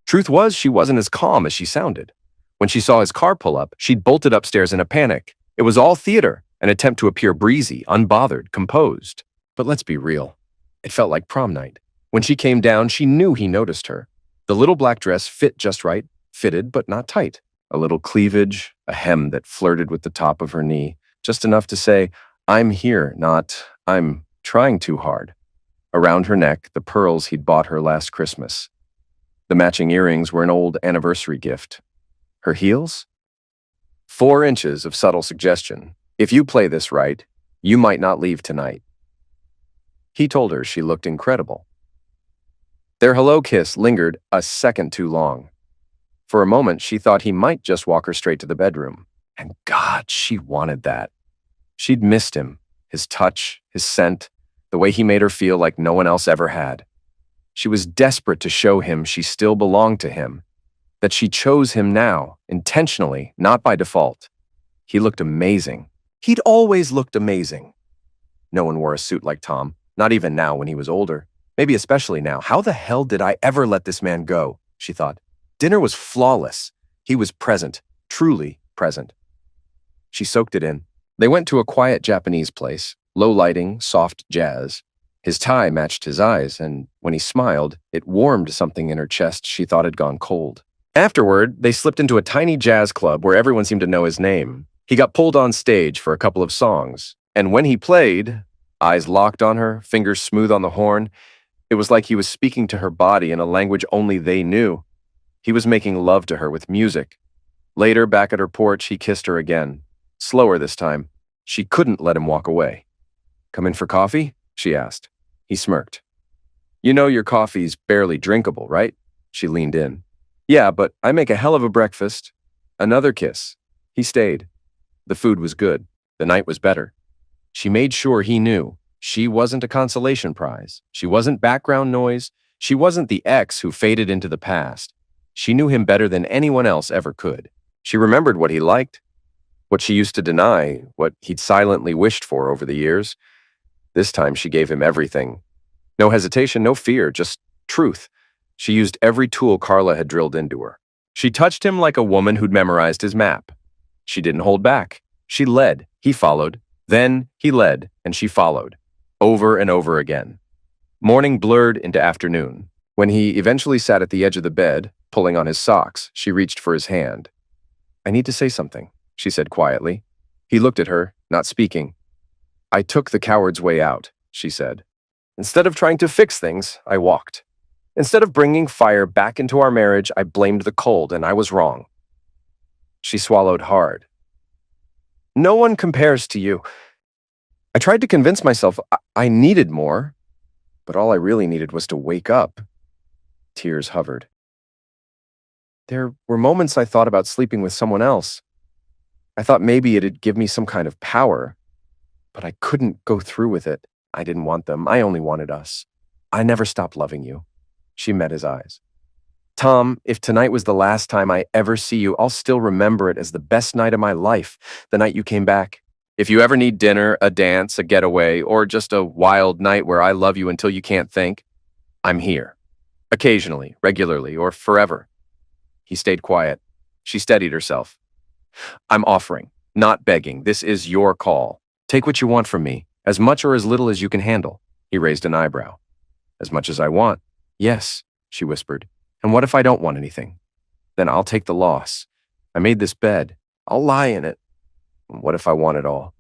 A: Truth was, she wasn't as calm as she sounded. When she saw his car pull up, she'd bolted upstairs in a panic. It was all theater, an attempt to appear breezy, unbothered, composed. But let's be real. It felt like prom night. When she came down, she knew he noticed her. The little black dress fit just right, fitted but not tight. A little cleavage, a hem that flirted with the top of her knee, just enough to say, "I'm here," not, "I'm trying too hard." Around her neck, the pearls he'd bought her last Christmas. The matching earrings were an old anniversary gift. Her heels? 4 inches of subtle suggestion. "If you play this right, you might not leave tonight." He told her she looked incredible. Their hello kiss lingered a second too long. For a moment, she thought he might just walk her straight to the bedroom. And God, she wanted that. She'd missed him, his touch, his scent, the way he made her feel like no one else ever had. She was desperate to show him she still belonged to him, that she chose him now, intentionally, not by default. He looked amazing. He'd always looked amazing. No one wore a suit like Tom, not even now when he was older. Maybe especially now. How the hell did I ever let this man go? She thought. Dinner was flawless. He was present, truly present. She soaked it in. They went to a quiet Japanese place, low lighting, soft jazz. His tie matched his eyes, and when he smiled, it warmed something in her chest she thought had gone cold. Afterward, they slipped into a tiny jazz club where everyone seemed to know his name. He got pulled on stage for a couple of songs, and when he played, eyes locked on her, fingers smooth on the horn, it was like he was speaking to her body in a language only they knew. He was making love to her with music. Later, back at her porch, he kissed her again. Slower this time. She couldn't let him walk away. "Come in for coffee?" she asked. He smirked. "You know your coffee's barely drinkable, right?" She leaned in. "Yeah, but I make a hell of a breakfast." Another kiss. He stayed. The food was good. The night was better. She made sure he knew. She wasn't a consolation prize. She wasn't background noise. She wasn't the ex who faded into the past. She knew him better than anyone else ever could. She remembered what he liked, what she used to deny, what he'd silently wished for over the years. This time she gave him everything. No hesitation, no fear, just truth. She used every tool Carla had drilled into her. She touched him like a woman who'd memorized his map. She didn't hold back. She led. He followed. Then he led, and she followed. Over and over again. Morning blurred into afternoon. When he eventually sat at the edge of the bed, pulling on his socks, she reached for his hand. "I need to say something," she said quietly. He looked at her, not speaking. "I took the coward's way out," she said. "Instead of trying to fix things, I walked. Instead of bringing fire back into our marriage, I blamed the cold, and I was wrong." She swallowed hard. "No one compares to you. I tried to convince myself I needed more, but all I really needed was to wake up." Tears hovered. "There were moments I thought about sleeping with someone else. I thought maybe it'd give me some kind of power, but I couldn't go through with it. I didn't want them. I only wanted us. I never stopped loving you." She met his eyes. "Tom, if tonight was the last time I ever see you, I'll still remember it as the best night of my life, the night you came back. If you ever need dinner, a dance, a getaway, or just a wild night where I love you until you can't think, I'm here. Occasionally, regularly, or forever." He stayed quiet. She steadied herself. "I'm offering, not begging. This is your call. Take what you want from me, as much or as little as you can handle." He raised an eyebrow. "As much as I want." "Yes," she whispered. "And what if I don't want anything? Then I'll take the loss. I made this bed. I'll lie in it. What if I want it all?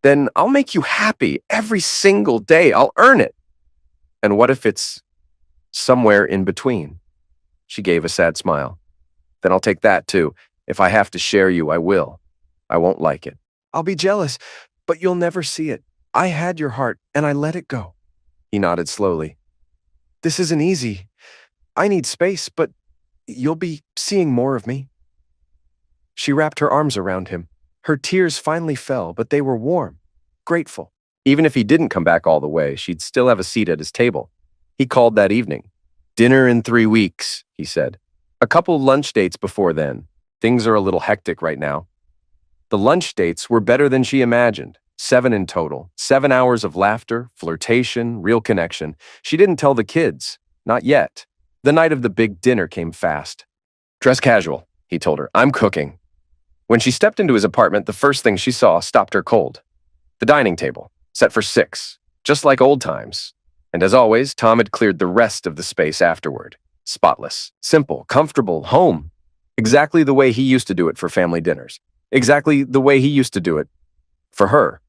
A: Then I'll make you happy every single day. I'll earn it. And what if it's somewhere in between?" She gave a sad smile. "Then I'll take that too. If I have to share you, I will. I won't like it. I'll be jealous. But you'll never see it. I had your heart, and I let it go. He nodded slowly. This isn't easy. I need space, but you'll be seeing more of me. She wrapped her arms around him. Her tears finally fell, but they were warm, grateful. Even if he didn't come back all the way, she'd still have a seat at his table. He called that evening. Dinner in 3 weeks, he said. A couple lunch dates before then. Things are a little hectic right now. The lunch dates were better than she imagined. 7 in total. 7 hours of laughter, flirtation, real connection. She didn't tell the kids. Not yet. The night of the big dinner came fast. Dress casual, he told her. I'm cooking. When she stepped into his apartment, the first thing she saw stopped her cold. The dining table, set for 6, just like old times. And as always, Tom had cleared the rest of the space afterward. Spotless, simple, comfortable, home. Exactly the way he used to do it for family dinners. Exactly the way he used to do it for her.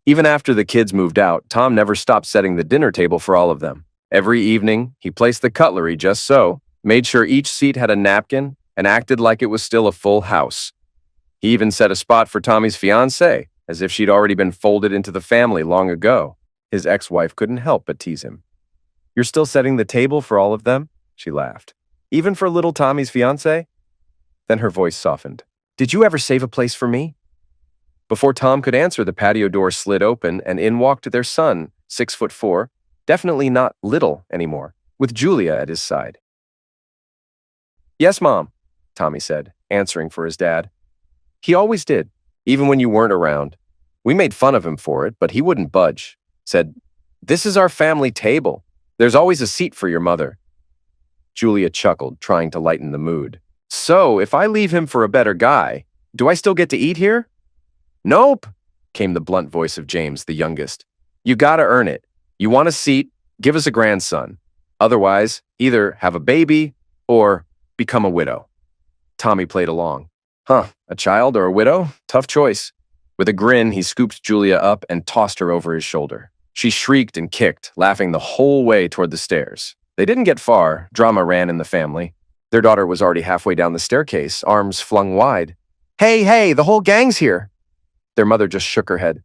A: Even after the kids moved out, Tom never stopped setting the dinner table for all of them. Every evening, he placed the cutlery just so, made sure each seat had a napkin, and acted like it was still a full house. He even set a spot for Tommy's fiancée, as if she'd already been folded into the family long ago. His ex-wife couldn't help but tease him. You're still setting the table for all of them? She laughed. Even for little Tommy's fiancée? Then her voice softened. Did you ever save a place for me? Before Tom could answer, the patio door slid open and in walked their son, 6'4", definitely not little anymore, with Julia at his side. Yes, Mom, Tommy said, answering for his dad. He always did, even when you weren't around. We made fun of him for it, but he wouldn't budge. Said, this is our family table. There's always a seat for your mother. Julia chuckled, trying to lighten the mood. So, if I leave him for a better guy, do I still get to eat here? Nope, came the blunt voice of James, the youngest. You gotta earn it. You want a seat, give us a grandson. Otherwise, either have a baby or become a widow. Tommy played along. Huh, a child or a widow? Tough choice. With a grin, he scooped Julia up and tossed her over his shoulder. She shrieked and kicked, laughing the whole way toward the stairs. They didn't get far. Drama ran in the family. Their daughter was already halfway down the staircase, arms flung wide. Hey, the whole gang's here. Their mother just shook her head.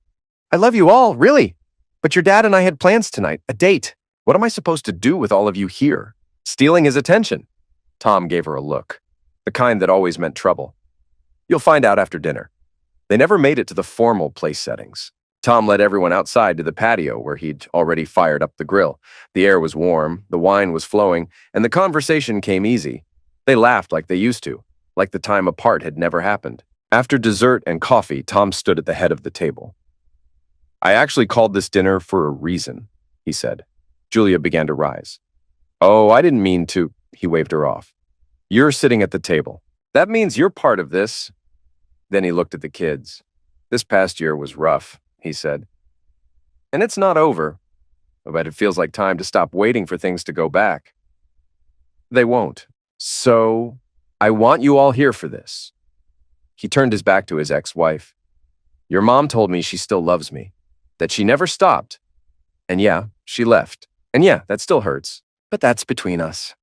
A: I love you all, really. But your dad and I had plans tonight, a date. What am I supposed to do with all of you here? Stealing his attention. Tom gave her a look, the kind that always meant trouble. You'll find out after dinner. They never made it to the formal place settings. Tom led everyone outside to the patio where he'd already fired up the grill. The air was warm, the wine was flowing, and the conversation came easy. They laughed like they used to, like the time apart had never happened. After dessert and coffee, Tom stood at the head of the table. I actually called this dinner for a reason, he said. Julia began to rise. Oh, I didn't mean to, he waved her off. You're sitting at the table. That means you're part of this. Then he looked at the kids. This past year was rough, he said. And it's not over, but it feels like time to stop waiting for things to go back. They won't. So, I want you all here for this. He turned his back to his ex-wife. Your mom told me she still loves me, that she never stopped. And yeah, she left. And yeah, that still hurts, but that's between us.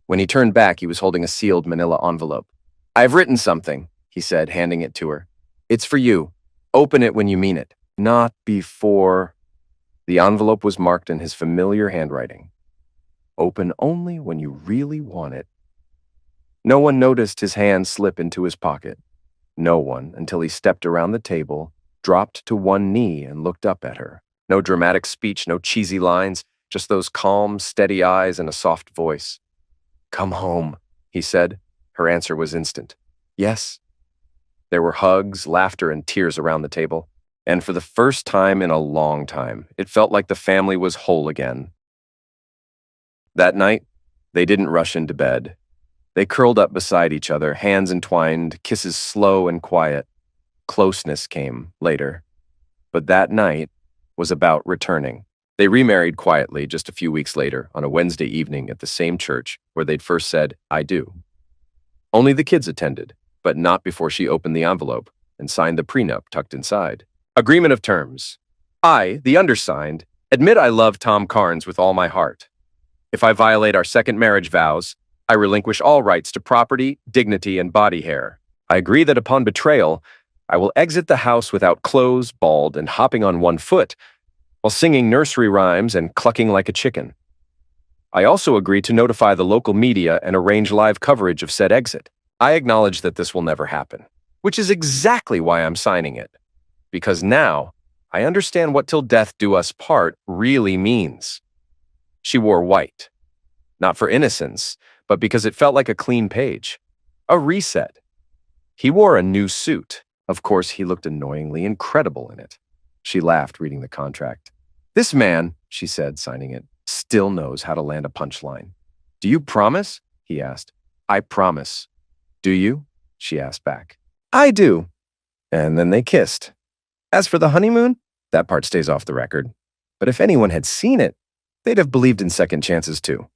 A: When he turned back, he was holding a sealed manila envelope. I've written something, he said, handing it to her. It's for you. Open it when you mean it, not before. The envelope was marked in his familiar handwriting. Open only when you really want it. No one noticed his hand slip into his pocket. No one until he stepped around the table, dropped to one knee, and looked up at her. No dramatic speech, no cheesy lines, just those calm, steady eyes and a soft voice. Come home, he said. Her answer was instant. Yes. There were hugs, laughter, and tears around the table. And for the first time in a long time, it felt like the family was whole again. That night, they didn't rush into bed. They curled up beside each other, hands entwined, kisses slow and quiet. Closeness came later. But that night was about returning. They remarried quietly just a few weeks later on a Wednesday evening at the same church where they'd first said, I do. Only the kids attended, but not before she opened the envelope and signed the prenup tucked inside. Agreement of terms. I, the undersigned, admit I love Tom Carnes with all my heart. If I violate our second marriage vows, I relinquish all rights to property, dignity, and body hair. I agree that upon betrayal, I will exit the house without clothes, bald, and hopping on one foot, while singing nursery rhymes and clucking like a chicken. I also agree to notify the local media and arrange live coverage of said exit. I acknowledge that this will never happen, which is exactly why I'm signing it. Because now, I understand what "till death do us part" really means. She wore white. Not for innocence, but because it felt like a clean page. A reset. He wore a new suit. Of course, he looked annoyingly incredible in it. She laughed, reading the contract. "This man," she said, signing it, "still knows how to land a punchline." "Do you promise?" he asked. "I promise." "Do you?" she asked back. "I do." And then they kissed. As for the honeymoon, that part stays off the record. But if anyone had seen it, they'd have believed in second chances too.